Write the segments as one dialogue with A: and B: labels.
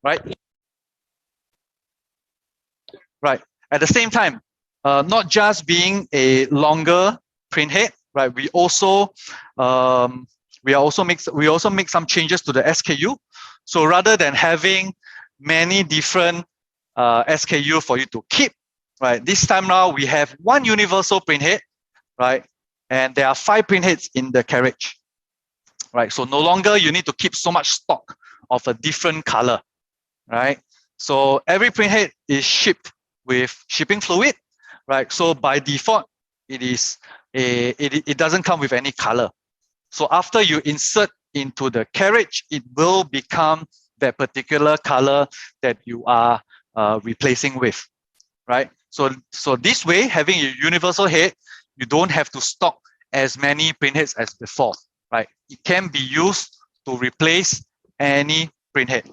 A: right? Right. At the same time, not just being a longer print head, right? We also make some changes to the SKU. So rather than having many different SKU for you to keep, right? This time now we have one universal print head, right? And there are 5 print heads in the carriage, right? So no longer you need to keep so much stock of a different color, right? So every print head is shipped with shipping fluid, right? So by default, it doesn't come with any color. So after you insert into the carriage, it will become that particular color that you are replacing with, right? So this way, having a universal head, you don't have to stock as many print heads as before, right? It can be used to replace any print head.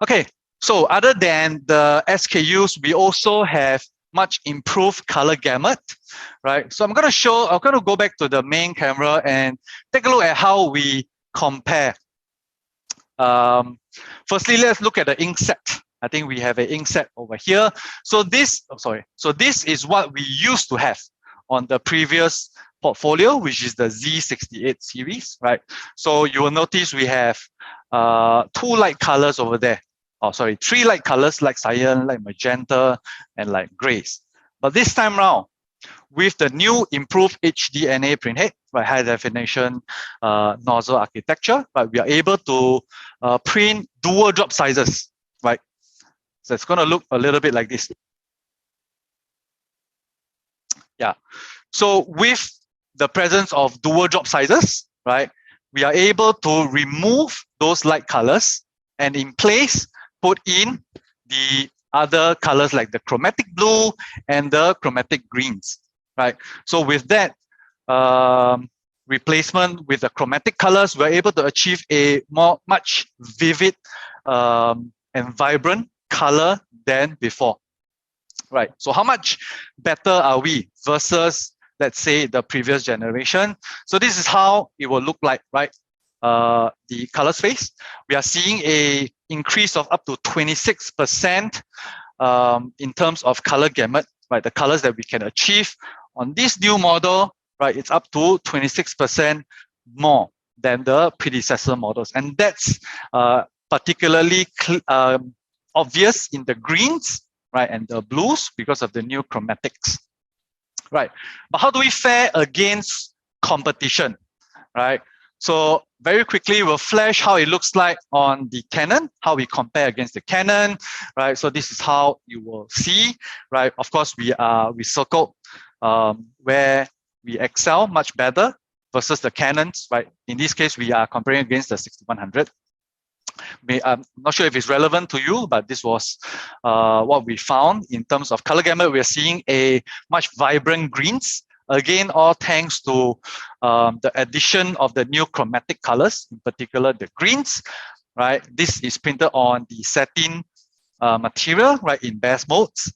A: Okay, so other than the SKUs, we also have much improved color gamut, right? So I'm going to go back to the main camera and take a look at how we compare. Firstly, let's look at the ink set. I think we have an ink set over here. So this is what we used to have on the previous portfolio, which is the Z68 series, right? So you will notice we have 2 light colors over there. Oh, sorry, 3 light colors like cyan, like magenta, and like grays. But this time around, with the new improved HDNA printhead, right, high definition nozzle architecture, right, we are able to print dual drop sizes, right? So it's going to look a little bit like this. Yeah. So with the presence of dual drop sizes, right, we are able to remove those light colors and in place put in the other colors like the chromatic blue and the chromatic greens, right? So with that replacement with the chromatic colors, we're able to achieve a much vivid and vibrant color than before, right? So how much better are we versus, let's say, the previous generation? So this is how it will look like, right? The color space, we are seeing a increase of up to 26% in terms of color gamut, right? The colors that we can achieve on this new model, right? It's up to 26% more than the predecessor models, and that's particularly obvious in the greens, right, and the blues because of the new chromatics, right? But how do we fare against competition, right? So very quickly, we'll flash how it looks like on the Canon, how we compare against the Canon, right? So this is how you will see, right? Of course, we circled where we excel much better versus the Canons, right? In this case, we are comparing against the 6100. I'm not sure if it's relevant to you, but this was what we found in terms of color gamut. We're seeing a much vibrant greens. Again, all thanks to the addition of the new chromatic colors, in particular the greens, right? This is printed on the satin material, right, in best modes.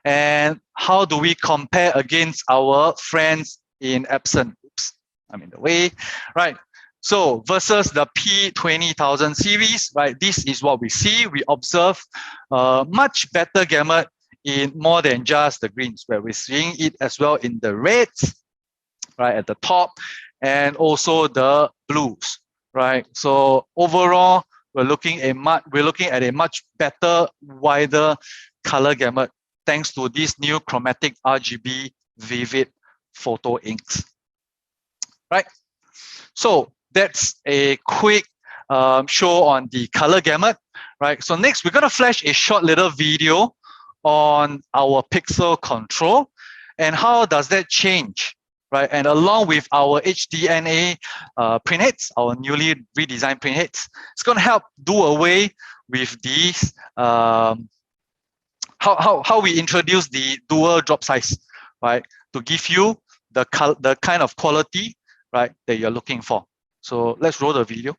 A: And how do we compare against our friends in Epson? Oops, I'm in the way, right? So versus the P20000 series, right? This is what we see. We observe much better gamut in more than just the greens, where we're seeing it as well in the reds, right, at the top, and also the blues, right? So overall, we're looking at a much better, wider color gamut thanks to these new chromatic RGB vivid photo inks, right? So that's a quick show on the color gamut, right? So next, we're going to flash a short little video on our pixel control and how does that change, right? And along with our HDNA printheads, our newly redesigned printheads, it's going to help do away with these, how we introduce the dual drop size, right? To give you the kind of quality, right, that you're looking for. So let's roll the video.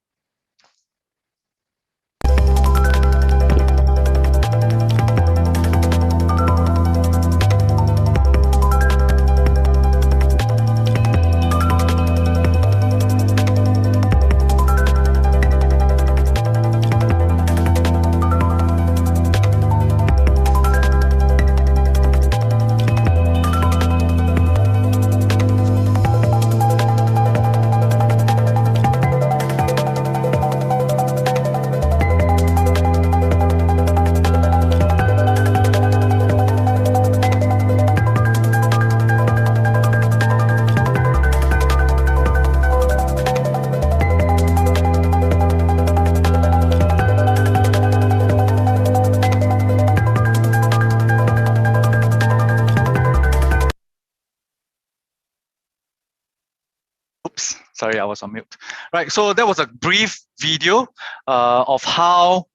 A: Sorry, I was on mute. Right, so that was a brief video of how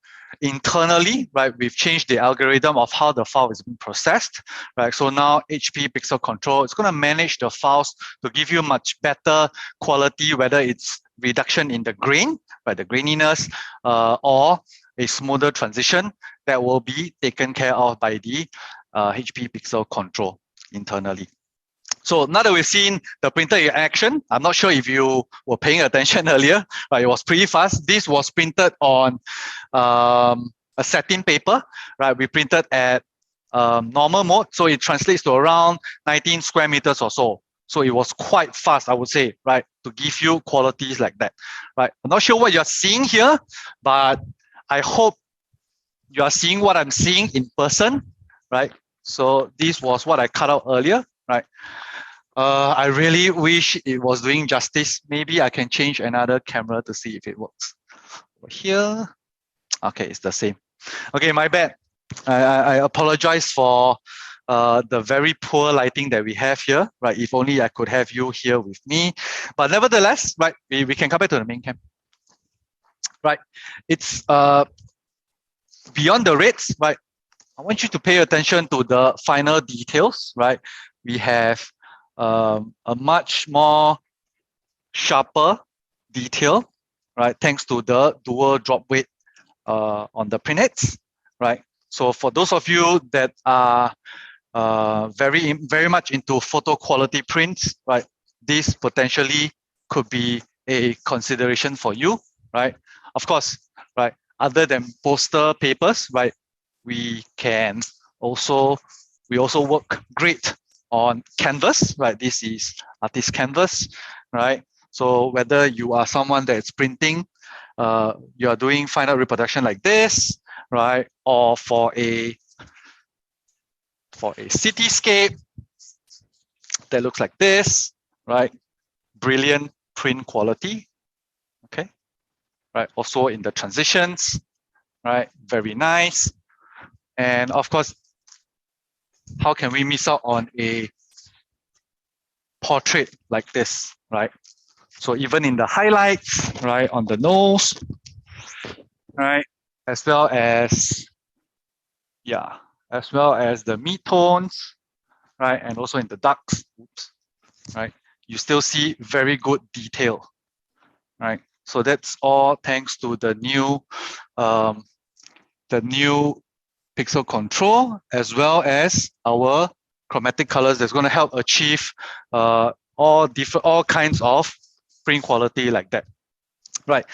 A: internally, right, we've changed the algorithm of how the file is being processed, right? So now HP Pixel Control, it's going to manage the files to give you much better quality, whether it's reduction in the grain, right, the graininess, or a smoother transition that will be taken care of by the HP Pixel Control internally. So now that we've seen the printer in action, I'm not sure if you were paying attention earlier, but it was pretty fast. This was printed on a satin paper, right? We printed at normal mode, so it translates to around 19 square meters or so. So it was quite fast, I would say, right, to give you qualities like that, right? I'm not sure what you're seeing here, but I hope you are seeing what I'm seeing in person, right? So this was what I cut out earlier, right? I really wish it was doing justice. Maybe I can change another camera to see if it works. Over here. Okay, it's the same. Okay, my bad. I apologize for the very poor lighting that we have here, right? If only I could have you here with me. But nevertheless, right, we can come back to the main cam. Right, it's beyond the rates, right? I want you to pay attention to the final details, right? We have a much more sharper detail, right? Thanks to the dual drop weight on the printheads, right? So for those of you that are very much into photo quality prints, right? This potentially could be a consideration for you, right? Of course, right? Other than poster papers, right? We also work great on canvas, right? This is artist canvas, right? So whether you are someone that's printing, you are doing fine art reproduction like this, right? Or for a cityscape that looks like this, right? Brilliant print quality, okay? Right, also in the transitions, right? Very nice. And of course, how can we miss out on a portrait like this, right? So even in the highlights, right, on the nose, right, as well as the mid-tones, right, and also in the darks, oops, right, you still see very good detail, right? So that's all thanks to the new Pixel Control, as well as our chromatic colors that's going to help achieve all kinds of print quality like that, right?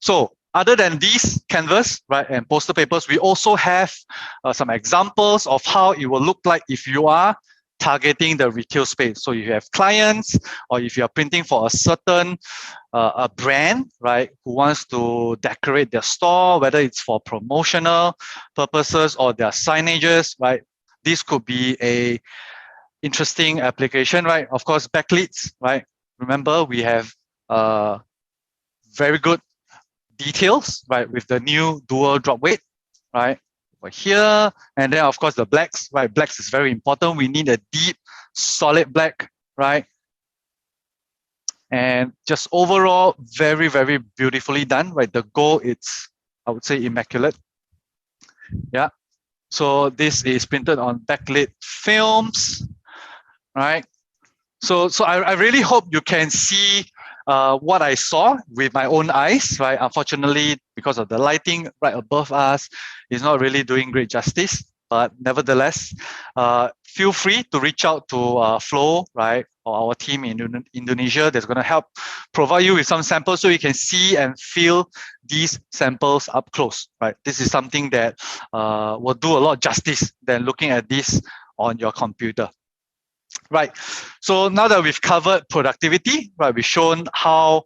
A: So other than these canvas, right, and poster papers, we also have some examples of how it will look like if you are targeting the retail space. So if you have clients, or if you are printing for a certain a brand, right, who wants to decorate their store, whether it's for promotional purposes or their signages, right, this could be a interesting application, right? Of course, backlights, right? Remember, we have very good details, right, with the new dual drop weight, right, over here. And then of course the blacks, right? Blacks is very important. We need a deep, solid black, right? And just overall, very, very beautifully done, right? The gold, it's, I would say, immaculate. Yeah. So this is printed on backlit films, right? So I really hope you can see what I saw with my own eyes, right? Unfortunately, because of the lighting right above us, it's not really doing great justice. But nevertheless, feel free to reach out to Flo, right, or our team in Indonesia that's going to help provide you with some samples so you can see and feel these samples up close, right? This is something that will do a lot of justice than looking at this on your computer. Right. So now that we've covered productivity, right, we've shown how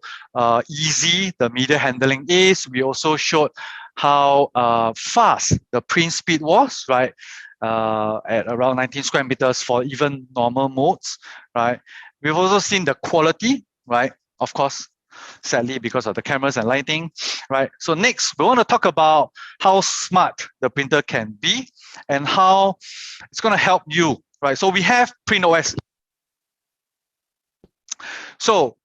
A: easy the media handling is. We also showed how fast the print speed was, right, at around 19 square meters for even normal modes, right. We've also seen the quality, right, of course, sadly because of the cameras and lighting, right. So next, we want to talk about how smart the printer can be and how it's going to help you. Right, so we have Print OS. So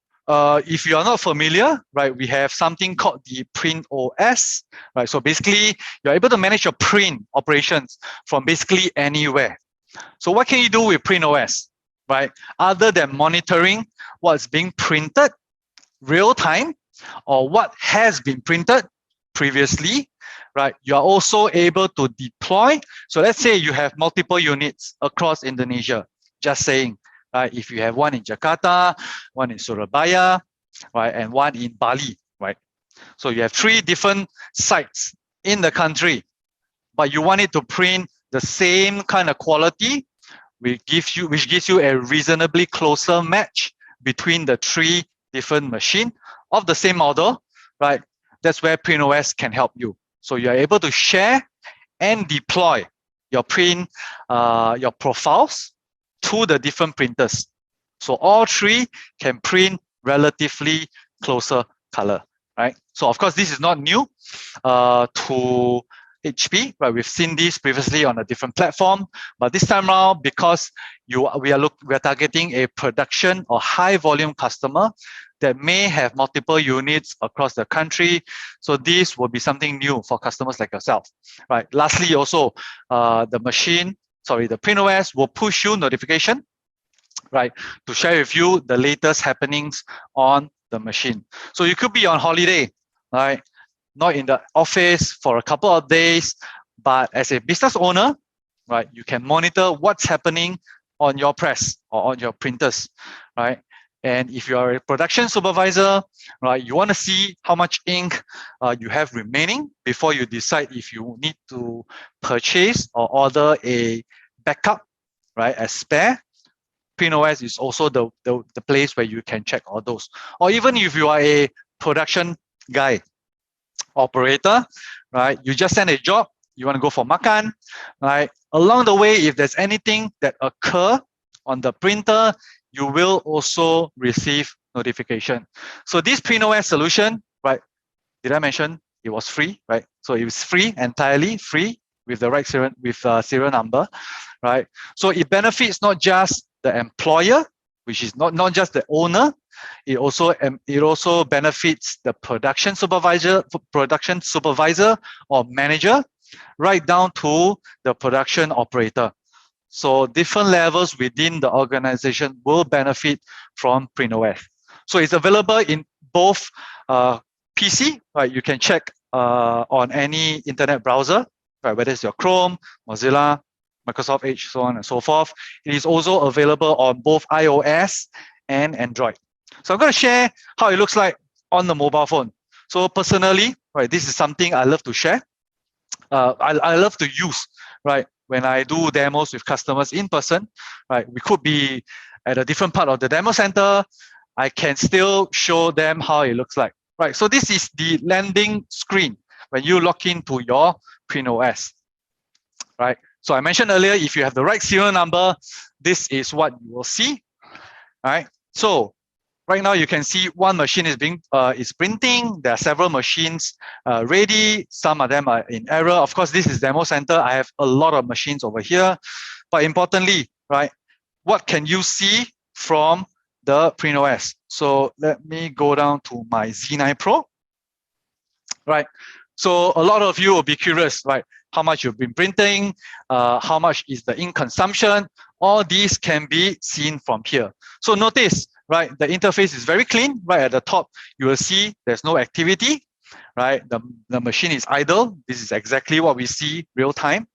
A: if you are not familiar, right, we have something called the Print OS, right? So basically, you're able to manage your print operations from basically anywhere. So what can you do with Print OS, right? Other than monitoring what's being printed real time or what has been printed previously, right? You are also able to deploy. So let's say you have multiple units across Indonesia, just saying, right? If you have one in Jakarta, one in Surabaya, right? And one in Bali, right? So you have 3 different sites in the country, but you want it to print the same kind of quality, which gives you a reasonably closer match between the 3 different machines of the same model, right? That's where Print OS can help you. So you are able to share and deploy your your profiles to the different printers. So all 3 can print relatively closer color, right? So of course, this is not new to HP, right? We've seen this previously on a different platform, but this time around, because we are targeting a production or high volume customer that may have multiple units across the country. So this will be something new for customers like yourself, right? Lastly, also, the Print OS will push you notification, right, to share with you the latest happenings on the machine. So you could be on holiday, right? Not in the office for a couple of days, but as a business owner, right, you can monitor what's happening on your press or on your printers, right? And if you are a production supervisor, right, you want to see how much ink you have remaining before you decide if you need to purchase or order a backup, right, as spare. Print OS is also the place where you can check all those. Or even if you are a production guy, operator, right, you just send a job, you want to go for makan, right? Along the way, if there's anything that occur on the printer, you will also receive notification. So this Print OS solution, right, did I mention it was free, right? So it was free, entirely free with the right serial number, right? So it benefits not just the employer, which is not just the owner, it also benefits the production supervisor or manager, right down to the production operator. So different levels within the organization will benefit from Print OS. So it's available in both PC, right? You can check on any internet browser, right? Whether it's your Chrome, Mozilla, Microsoft Edge, so on and so forth. It is also available on both iOS and Android. So I'm going to share how it looks like on the mobile phone. So personally, right, this is something I love to share. I love to use, right, when I do demos with customers in person, right? We could be at a different part of the demo center. I can still show them how it looks like, right? So this is the landing screen when you log into your Print OS, right? So I mentioned earlier, if you have the right serial number, this is what you will see, right? So right now you can see one machine is printing. There are several machines ready. Some of them are in error. Of course, this is demo center. I have a lot of machines over here. But importantly, right, what can you see from the Print OS? So let me go down to my Z9 Pro, right? So a lot of you will be curious, right? How much you've been printing, how much is the ink consumption. All these can be seen from here. So notice, right, the interface is very clean. Right at the top, you will see there's no activity, right? The machine is idle. This is exactly what we see real time,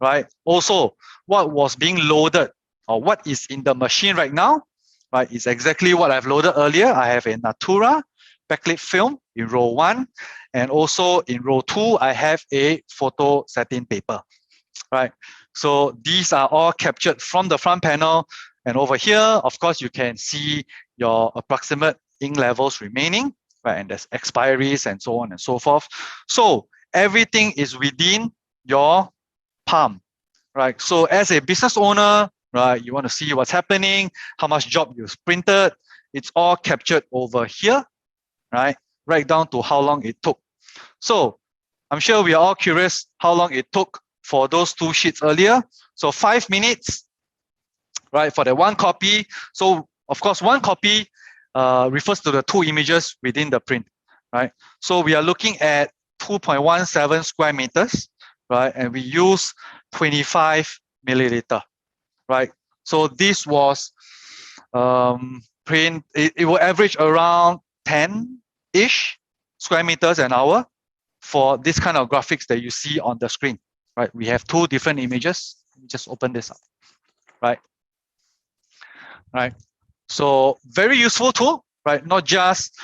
A: right? Also, what was being loaded or what is in the machine right now, right, is exactly what I've loaded earlier. I have a Natura backlit film in row 1, and also in row 2, I have a photo satin paper, right? So these are all captured from the front panel. And over here, of course, you can see your approximate ink levels remaining, right? And there's expiries and so on and so forth. So everything is within your palm, right? So as a business owner, right, you want to see what's happening, how much job you've printed. It's all captured over here, right? Right down to how long it took. So I'm sure we are all curious how long it took for those 2 sheets earlier. So 5 minutes, right, for the 1 copy. So of course, 1 copy refers to the two images within the print, right? So we are looking at 2.17 square meters, right? And we use 25 milliliter, right? So this was print, it will average around 10-ish square meters an hour for this kind of graphics that you see on the screen, right? We have two different images. Just open this up, right? Right. So very useful tool, right? Not just